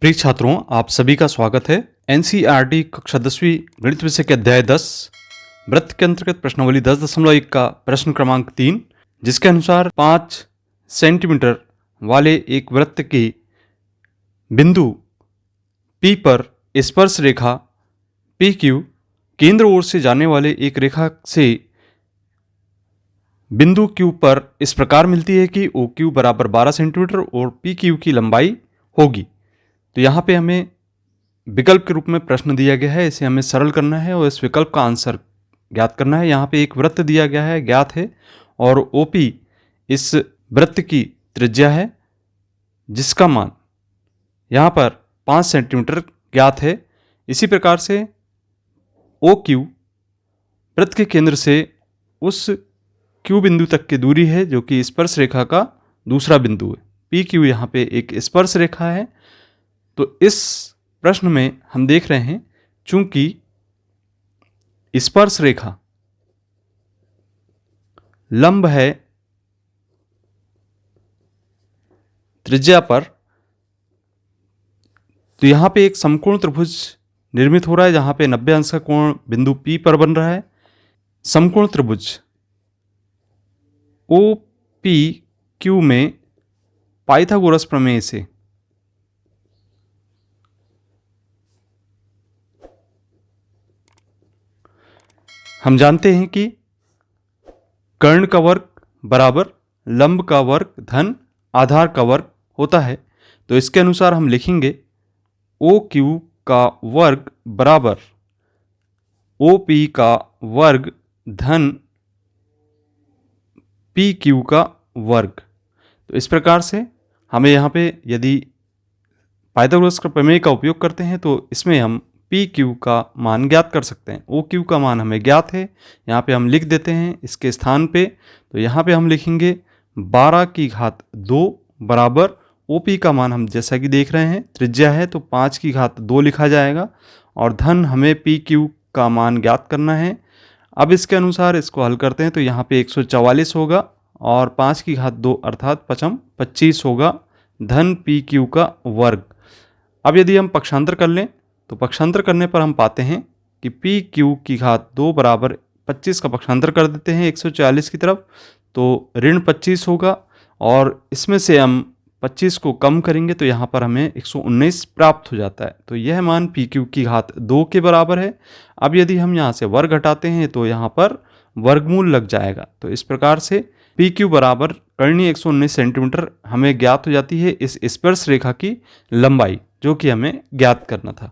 प्रिय छात्रों, आप सभी का स्वागत है। एनसीईआरटी कक्षा 10वीं गणित विषय के अध्याय 10 वृत्त के अंतर्गत प्रश्नावली 10.1 का प्रश्न क्रमांक 3, जिसके अनुसार 5 सेंटीमीटर वाले एक वृत्त की बिंदु P पर स्पर्श रेखा PQ केंद्र ओर से जाने वाले एक रेखा से बिंदु Q पर इस प्रकार मिलती है कि OQ बराबर 12 सेंटीमीटर और PQ की लंबाई होगी। तो यहाँ पे हमें विकल्प के रूप में प्रश्न दिया गया है, इसे हमें सरल करना है और इस विकल्प का आंसर ज्ञात करना है। यहाँ पे एक वृत्त दिया गया है, ज्ञात है, और OP इस वृत्त की त्रिज्या है, जिसका मान यहाँ पर 5 सेंटीमीटर ज्ञात है। इसी प्रकार से OQ वृत्त के केंद्र से उस Q बिंदु तक की दूरी है, जो कि स्पर्श रेखा का दूसरा बिंदु है। PQ यहाँ पे एक स्पर्श रेखा है। तो इस प्रश्न में हम देख रहे हैं, चूंकि स्पर्श रेखा लंब है त्रिज्या पर, तो यहां पे एक समकोण त्रिभुज निर्मित हो रहा है, जहां पे 90 अंश का कोण बिंदु P पर बन रहा है। समकोण त्रिभुज OPQ में पाइथागोरस प्रमेय से हम जानते हैं कि कर्ण का वर्ग बराबर लंब का वर्ग धन आधार का वर्ग होता है। तो इसके अनुसार हम लिखेंगे OQ का वर्ग बराबर OP का वर्ग धन PQ का वर्ग। तो इस प्रकार से हमें यहाँ पे यदि पाइथागोरस का प्रमेय का उपयोग करते हैं तो इसमें हम PQ का मान ज्ञात कर सकते हैं। OQ का मान हमें ज्ञात है, यहाँ पे हम लिख देते हैं इसके स्थान पे। तो यहाँ पे हम लिखेंगे 12 की घात 2 बराबर OP का मान हम जैसा कि देख रहे हैं त्रिज्या है, तो 5 की घात 2 लिखा जाएगा, और धन हमें PQ का मान ज्ञात करना है। अब इसके अनुसार इसको हल करते हैं तो यहाँ पे 144 होगा और 5 की घात 2 अर्थात 25 होगा, धन PQ का वर्ग। अब यदि हम पक्षांतर कर लें तो पक्षांतर करने पर हम पाते हैं कि PQ की घात 2 बराबर 25 का पक्षांतर कर देते हैं 140 की तरफ, तो ऋण 25 होगा, और इसमें से हम 25 को कम करेंगे तो यहाँ पर हमें 119 प्राप्त हो जाता है। तो यह मान PQ की घात 2 के बराबर है। अब यदि हम यहाँ से वर्ग हटाते हैं तो यहाँ पर वर्गमूल लग जाएगा। तो इस प्रकार से PQ बराबर कर्णीय 119 सेंटीमीटर हमें ज्ञात हो जाती है इस स्पर्श रेखा की लंबाई, जो कि हमें ज्ञात करना था।